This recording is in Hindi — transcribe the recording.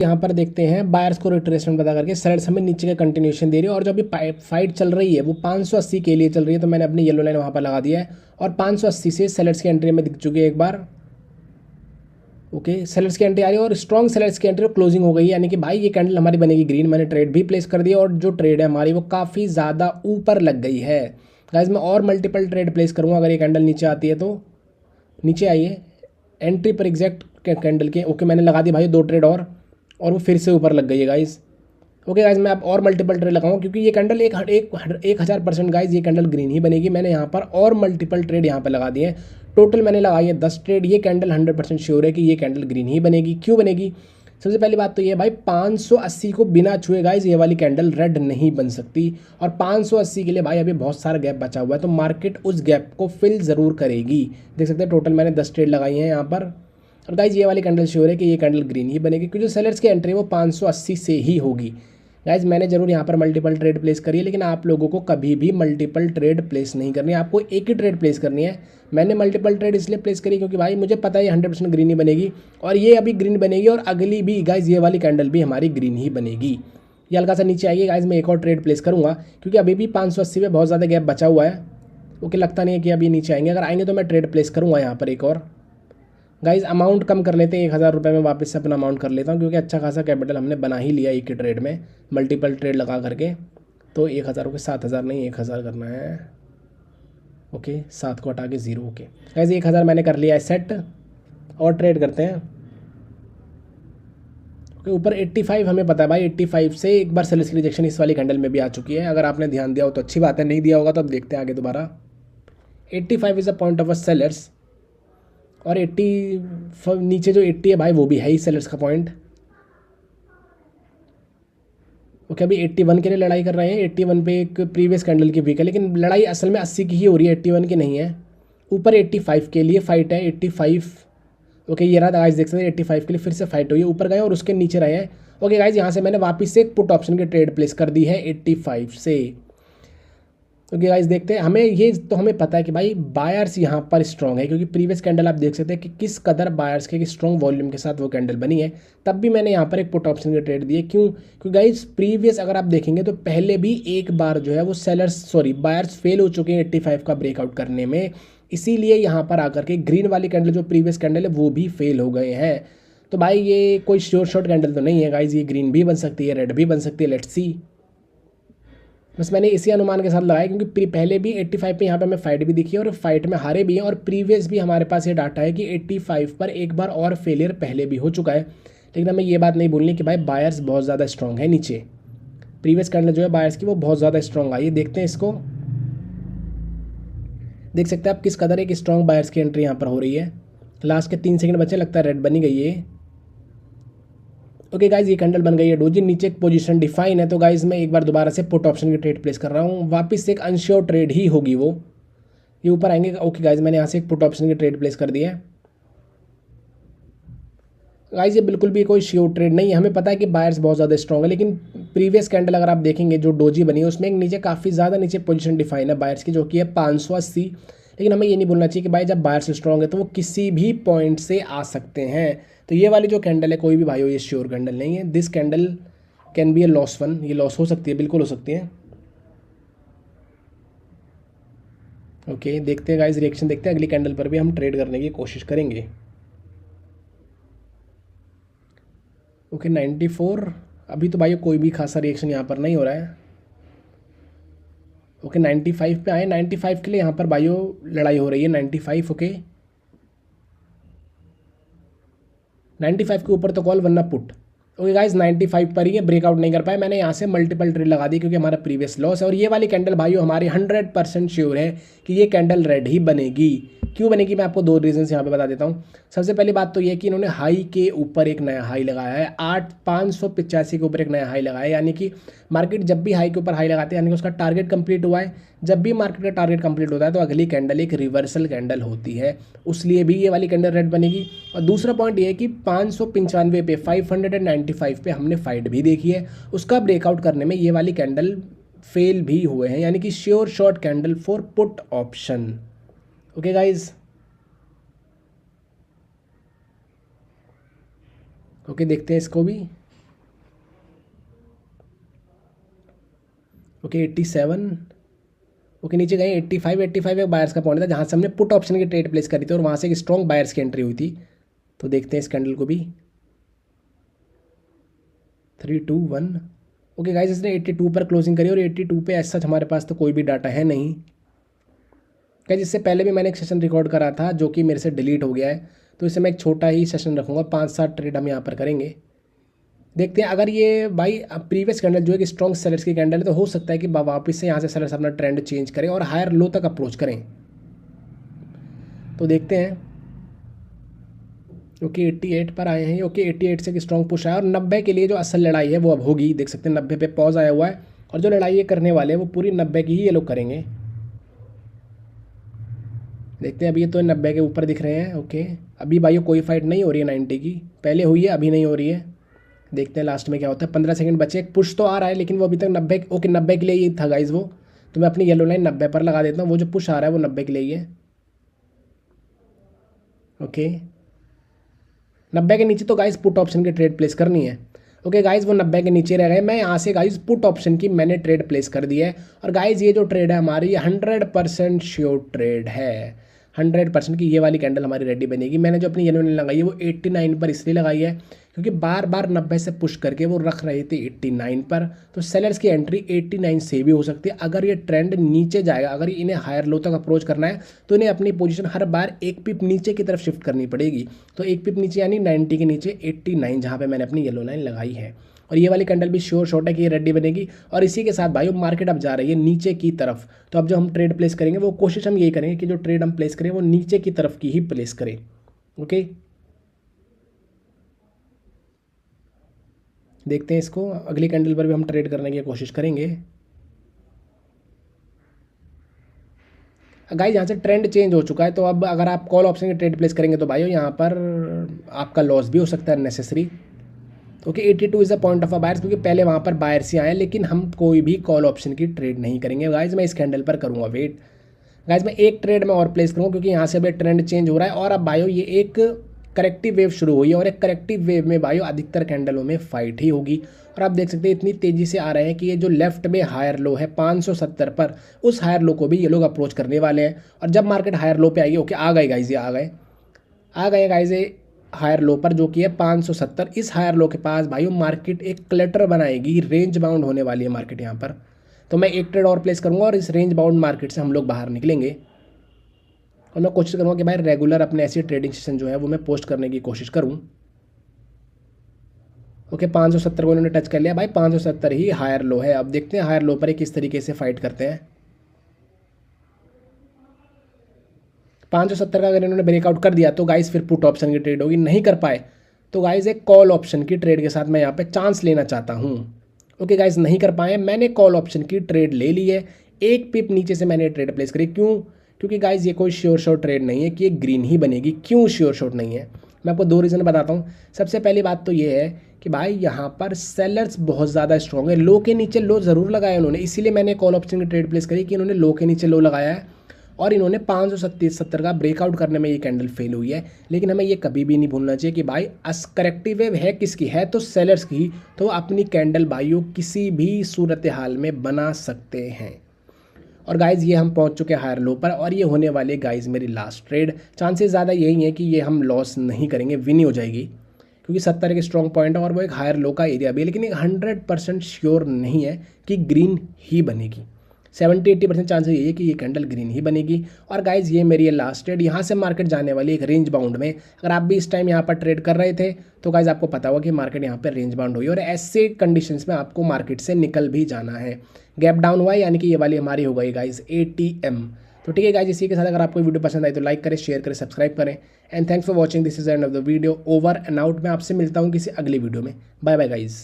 यहाँ पर देखते हैं बायर्स को रिट्रेसमेंट पता करके सेलर्स हमें नीचे का कंटिन्यूएशन दे रही है और जो अभी फाइट चल रही है वो 580 के लिए चल रही है, तो मैंने अपनी येलो लाइन वहाँ पर लगा दिया है और 580 से सेलर्स की एंट्री में दिख चुकी है एक बार। ओके, सेलर्स की एंट्री आ रही है और स्ट्रॉन्ग सेलर्स की एंट्री क्लोजिंग हो गई है, यानी कि भाई ये कैंडल हमारी बनेगी ग्रीन। मैंने ट्रेड भी प्लेस कर दिया और जो ट्रेड है हमारी वो काफ़ी ज़्यादा ऊपर लग गई है। गाइस मैं और मल्टीपल ट्रेड प्लेस करूँगा अगर ये कैंडल नीचे आती है तो। नीचे आइए एंट्री पर एग्जैक्ट कैंडल के। ओके मैंने लगा दी भाई 2 ट्रेड और वो फिर से ऊपर लग गई है गाइस। ओके गाइस मैं अब और मल्टीपल ट्रेड लगाऊँ क्योंकि ये कैंडल 1000% गाइस ये कैंडल ग्रीन ही बनेगी। मैंने यहाँ पर और मल्टीपल ट्रेड यहाँ पर लगा दिए हैं। टोटल मैंने लगाई है 10 ट्रेड। ये कैंडल 100% श्योर है कि ये कैंडल ग्रीन ही बनेगी। क्यों बनेगी? सबसे पहली बात तो ये भाई 580 को बिना छुए गाइस ये वाली कैंडल रेड नहीं बन सकती और 580 के लिए भाई अभी बहुत सारा गैप बचा हुआ है, तो मार्केट उस गैप को फिल ज़रूर करेगी। देख सकते हैं टोटल मैंने 10 ट्रेड लगाई हैं यहाँ पर और गाइज ये वाली कैंडल श्योर है कि ये कैंडल ग्रीन ही बनेगी क्योंकि जो सेलर्स की एंट्री वो 580 से ही होगी। गाइज मैंने जरूर यहाँ पर मल्टीपल ट्रेड प्लेस करी है, लेकिन आप लोगों को कभी भी मल्टीपल ट्रेड प्लेस नहीं करनी है, आपको एक ही ट्रेड प्लेस करनी है। मैंने मल्टीपल ट्रेड इसलिए प्लेस करी क्योंकि भाई मुझे पता है ये 100% ग्रीन ही बनेगी और ये अभी ग्रीन बनेगी और अगली भी गाइज ये वाली कैंडल भी हमारी ग्रीन ही बनेगी। ये हल्का सा नीचे आइए गाइज, मैं एक और ट्रेड प्लेस करूँगा क्योंकि अभी भी 580 में बहुत ज़्यादा गैप बचा हुआ है। ओके लगता नहीं है कि अभी नीचे आएंगे, अगर आएंगे तो मैं ट्रेड प्लेस करूँगा यहाँ पर एक और। गाइज अमाउंट कम कर लेते हैं, 1000 रुपये में वापस से अपना अमाउंट कर लेता हूँ क्योंकि अच्छा खासा कैपिटल हमने बना ही लिया एक ही ट्रेड में मल्टीपल ट्रेड लगा करके। तो 1000 रुपये 7000 नहीं 1000 करना है। ओके 7 को हटा के 0। ओके गाइज 1000 मैंने कर लिया है सेट और ट्रेड करते हैं। ओके ऊपर 85 हमें पता है भाई 85 से एक बार सेल्स की रिजेक्शन इस वाली कैंडल में भी आ चुकी है। अगर आपने ध्यान दिया हो तो अच्छी बात है, नहीं दिया होगा तो अब देखते हैं आगे दोबारा। 85 is a point of a sellers और 80 नीचे जो 80 है भाई वो भी है ही सेलर्स का पॉइंट। ओके अभी 81 के लिए लड़ाई कर रहे हैं। 81 पे एक प्रीवियस कैंडल की वीक है, लेकिन लड़ाई असल में 80 की ही हो रही है, 81 की नहीं है। ऊपर 85 के लिए फाइट है 85। ओके ये रहा गाइस, देख सकते हैं 85 के लिए फिर से फाइट हुई है, ऊपर गए और उसके नीचे रहे हैं। ओके गाइस यहाँ से मैंने वापस से एक पुट ऑप्शन की ट्रेड प्लेस कर दी है 85 से। ओके गाइस देखते हैं, हमें ये तो हमें पता है कि भाई बायर्स यहाँ पर स्ट्रॉन्ग है क्योंकि प्रीवियस कैंडल आप देख सकते हैं कि किस कदर बायर्स के स्ट्रॉन्ग वॉल्यूम के साथ वो कैंडल बनी है। तब भी मैंने यहाँ पर एक पुट ऑप्शन की ट्रेड दी है। क्यों? क्योंकि गाइस प्रीवियस अगर आप देखेंगे तो पहले भी एक बार जो है वो बायर्स फेल हो चुके हैं 85 का ब्रेकआउट करने में, इसीलिए यहाँ पर आकर के ग्रीन वाली कैंडल जो प्रीवियस कैंडल है वो भी फेल हो गए हैं। तो भाई ये कोई श्योर शॉर्ट कैंडल तो नहीं है गाइज, ये ग्रीन भी बन सकती है रेड भी बन सकती है, लेट्स सी। बस मैंने इसी अनुमान के साथ लगाया क्योंकि पहले भी 85 पे यहाँ पे हमें फाइट भी दिखी है और फाइट में हारे भी हैं और प्रीवियस भी हमारे पास ये डाटा है कि 85 पर एक बार और फेलियर पहले भी हो चुका है। लेकिन हमें ये बात नहीं भूलनी कि भाई बायर्स बहुत ज़्यादा स्ट्रॉन्ग है नीचे। प्रीवियस कैंडल जो है बायर्स की वो बहुत ज़्यादा स्ट्रॉन्ग आई है। देखते हैं इसको, देख सकते हैं आप किस कदर एक स्ट्रॉन्ग बायर्स की एंट्री यहाँ पर हो रही है। लास्ट के 3 सेकंड बचे, लगता है रेड बनी गई है। ओके गाइज ये कैंडल बन गई है डोजी, नीचे एक पोजीशन डिफाइन है। तो गाइज मैं एक बार दोबारा से पुट ऑप्शन की ट्रेड प्लेस कर रहा हूँ, वापस से एक अनश्योर ट्रेड ही होगी वो, ये ऊपर आएंगे। ओके गाइज मैंने यहाँ से एक पुट ऑप्शन की ट्रेड प्लेस कर दी है। गाइज ये बिल्कुल भी कोई श्योर ट्रेड नहीं है, हमें पता है कि बायर्स बहुत ज़्यादा स्ट्रॉन्ग है, लेकिन प्रीवियस कैंडल अगर आप देखेंगे जो डोजी बनी है उसमें एक नीचे काफ़ी ज़्यादा नीचे पोजीशन डिफाइन है बायर्स की, जो कि है 580। लेकिन हमें ये नहीं बोलना चाहिए कि भाई जब बायर्स स्ट्रॉन्ग है तो वो किसी भी पॉइंट से आ सकते हैं। तो ये वाली जो कैंडल है कोई भी भाई हो ये श्योर कैंडल नहीं है। This candle can be A loss one, ये लॉस हो सकती है, बिल्कुल हो सकती है। ओके देखते हैं गाइज रिएक्शन, देखते हैं अगली कैंडल पर भी हम ट्रेड करने की कोशिश करेंगे। ओके 94 अभी तो भाई कोई भी खासा रिएक्शन यहाँ पर नहीं हो रहा है। ओके 95 पे आए, 95 के लिए यहाँ पर भाइयों लड़ाई हो रही है 95। ओके 95 के ऊपर तो कॉल वरना पुट। ओके गाइज 95 पर ही है, ब्रेकआउट नहीं कर पाए, मैंने यहाँ से मल्टीपल ट्रेड लगा दी क्योंकि हमारा प्रीवियस लॉस है। और ये वाली कैंडल भाइयों हमारी 100% श्योर है कि ये कैंडल रेड ही बनेगी। क्यों बनेगी मैं आपको 2 रीजंस यहाँ पे बता देता हूँ। सबसे पहली बात तो ये कि इन्होंने हाई के ऊपर एक नया हाई लगाया है, 585 के ऊपर एक नया हाई लगाया है, यानी कि मार्केट जब भी हाई के ऊपर हाई लगाते हैं यानी कि उसका टारगेट कंप्लीट हुआ है। जब भी मार्केट का टारगेट कंप्लीट होता है तो अगली कैंडल एक रिवर्सल कैंडल होती है, उसलिए भी ये वाली कैंडल रेड बनेगी। और दूसरा पॉइंट ये है कि 595 पे 595 पे हमने फाइट भी देखी है, उसका ब्रेकआउट करने में ये वाली कैंडल फेल भी हुए हैं, यानी कि sure short candle for put option. Okay guys okay देखते हैं इसको भी। ओके 87, ओके नीचे गए 85, 85 एक बायर्स का पॉइंट था जहाँ से हमने पुट ऑप्शन की ट्रेड प्लेस करी थी और वहाँ से एक स्ट्रॉन्ग बायर्स की एंट्री हुई थी। तो देखते हैं इस कैंडल को भी। 3 2 1, ओके गाइस इसने 82 पर क्लोजिंग करी और 82 पे ऐसा हमारे पास तो कोई भी डाटा है नहीं। गाइस इससे पहले भी मैंने एक सेशन रिकॉर्ड करा था जो कि मेरे से डिलीट हो गया है, तो इससे मैं एक छोटा ही सेशन रखूँगा, 5-7 ट्रेड हम यहाँ पर करेंगे। देखते हैं अगर ये भाई प्रीवियस कैंडल जो है कि स्ट्रॉन्ग सेलर्स की कैंडल है तो हो सकता है कि वापस से यहाँ से सेलर्स अपना ट्रेंड चेंज करें और हायर लो तक अप्रोच करें। तो देखते हैं। ओके 88 पर आए हैं, ओके 88 से एक स्ट्रॉन्ग पुश आया और 90 के लिए जो असल लड़ाई है वो अब होगी। देख सकते हैं 90 पे पॉज आया हुआ है और जो लड़ाई ये करने वाले हैं वो पूरी 90 की ही ये लोग करेंगे। देखते हैं अभी ये तो 90 के ऊपर दिख रहे हैं। ओके अभी भाई कोई फाइट नहीं हो रही है 90 की, पहले हुई है अभी नहीं हो रही है। देखते हैं लास्ट में क्या होता है। 15 सेकंड बचे, एक पुश तो आ रहा है लेकिन वो अभी तक 90, ओके 90 के लिए ही था गाइज वो। तो मैं अपनी येलो लाइन 90 पर लगा देता हूँ, वो जो पुश आ रहा है वो 90 के लिए ही है। ओके 90 के नीचे तो गाइज पुट ऑप्शन की ट्रेड प्लेस करनी है। ओके गाइज वो 90 के नीचे रह गए, मैं यहाँ से गाइज पुट ऑप्शन की मैंने ट्रेड प्लेस कर दी है। और गाइज ये जो ट्रेड है हमारी 100% श्योर ट्रेड है, 100% की ये वाली कैंडल हमारी रेडी बनेगी। मैंने जो अपनी येलो लाइन लगाई है वो 89 पर इसलिए लगाई है क्योंकि बार बार 90 से पुश करके वो रख रहे थे 89 पर, तो सेलर्स की एंट्री 89 से भी हो सकती है। अगर ये ट्रेंड नीचे जाएगा, अगर इन्हें हायर लो तक अप्रोच करना है तो इन्हें अपनी पोजीशन हर बार एक पिप नीचे की तरफ शिफ्ट करनी पड़ेगी। तो एक पिप नीचे यानी 90 के नीचे 89 जहाँ पर मैंने अपनी येलो लाइन लगाई है। और ये वाली कैंडल भी श्योर शॉट है कि ये रेडी बनेगी। और इसी के साथ भाई मार्केट अब जा रही है नीचे की तरफ, तो अब जो हम ट्रेड प्लेस करेंगे वो कोशिश हम यही करेंगे कि जो ट्रेड हम प्लेस करें वो नीचे की तरफ की ही प्लेस करें। ओके देखते हैं इसको, अगली कैंडल पर भी हम ट्रेड करने की कोशिश करेंगे। गाइस यहाँ से ट्रेंड चेंज हो चुका है, तो अब अगर आप कॉल ऑप्शन की ट्रेड प्लेस करेंगे तो भाइयों यहाँ पर आपका लॉस भी हो सकता है necessary. Okay 82 is the point of a buyers, क्योंकि पहले वहाँ पर बायर्स ही आए, लेकिन हम कोई भी कॉल ऑप्शन की ट्रेड नहीं करेंगे गाइस। मैं इस कैंडल पर करूँगा वेट गाइस, मैं एक ट्रेड में और प्लेस करूँगा क्योंकि यहाँ से अभी ट्रेंड चेंज हो रहा है। और अब बायो ये एक करेक्टिव वेव शुरू हुई है और एक करेक्टिव वेव में बायो अधिकतर कैंडलों में फाइट ही होगी। और आप देख सकते हैं इतनी तेज़ी से आ रहे हैं कि ये जो लेफ्ट में हायर लो है 570 पर, उस हायर लो को भी ये लोग अप्रोच करने वाले हैं। और जब मार्केट हायर लो पे आएगी, ओके आ गए गाइस, ये आ गए गाइस ये हायर लो पर जो कि है 570। इस हायर लो के पास भाइयों मार्केट एक क्लटर बनाएगी, रेंज बाउंड होने वाली है मार्केट यहाँ पर। तो मैं एक ट्रेड और प्लेस करूँगा और इस रेंज बाउंड मार्केट से हम लोग बाहर निकलेंगे। और मैं कोशिश करूँगा कि भाई रेगुलर अपने ऐसी ट्रेडिंग सेशन जो है वो मैं पोस्ट करने की कोशिश करूँ। ओके 570 को इन्होंने टच कर लिया भाई, 570 ही हायर लो है। अब देखते हैं हायर लो पर किस तरीके से फाइट करते हैं। 570 का अगर इन्होंने ब्रेकआउट कर दिया तो गाइस फिर पुट ऑप्शन की ट्रेड होगी, नहीं कर पाए तो गाइस एक कॉल ऑप्शन की ट्रेड के साथ मैं यहाँ पे चांस लेना चाहता हूँ। ओके गाइस नहीं कर पाए, मैंने कॉल ऑप्शन की ट्रेड ले ली है, एक पिप नीचे से मैंने ट्रेड प्लेस करी। क्यों? क्योंकि गाइस ये कोई श्योर शॉट ट्रेड नहीं है कि ये ग्रीन ही बनेगी। क्यों श्योर शॉट नहीं है, मैं आपको 2 रीज़न बताता हूँ। सबसे पहली बात तो ये है कि भाई यहाँ पर सेलर्स बहुत ज़्यादा स्ट्रॉन्ग है, लो के नीचे लो ज़रूर लगाया उन्होंने, इसीलिए मैंने कॉल ऑप्शन की ट्रेड प्लेस करी कि इन्होंने लो के नीचे लो लगाया है और इन्होंने 570 का ब्रेकआउट करने में ये कैंडल फेल हुई है। लेकिन हमें ये कभी भी नहीं भूलना चाहिए कि भाई करेक्टिव वेव है किसकी, है तो सेलर्स की, तो अपनी कैंडल भाइयों किसी भी सूरत हाल में बना सकते हैं। और गाइज़ ये हम पहुंच चुके हैं हायर लो पर और ये होने वाली है गाइज़ मेरी लास्ट ट्रेड। चांसेस ज़्यादा यही है कि ये हम लॉस नहीं करेंगे, विन ही हो जाएगी, क्योंकि 70 के स्ट्रॉन्ग पॉइंट है और वो एक हायर लो का एरिया भी है। लेकिन एक 100% श्योर नहीं है कि ग्रीन ही बनेगी, 70-80% चांसेस ये है कि ये कैंडल ग्रीन ही बनेगी। और गाइज ये मेरी लास्ट ट्रेड, यहाँ से मार्केट जाने वाली एक रेंज बाउंड में। अगर आप भी इस टाइम यहाँ पर ट्रेड कर रहे थे तो गाइज आपको पता होगा कि मार्केट यहाँ पर रेंज बाउंड हुई और ऐसे कंडीशंस में आपको मार्केट से निकल भी जाना है। गैप डाउन हुआ है यानी कि ये वाली हमारी हो गई गाइज ATM। तो ठीक है गाइज, इसी के साथ अगर आपको वीडियो पसंद आई तो लाइक करें, शेयर करें, सब्सक्राइब करें। And thanks for watching, this is end of the video, over and out. मैं आपसे मिलता हूँ किसी अगली वीडियो में। Bye bye guys.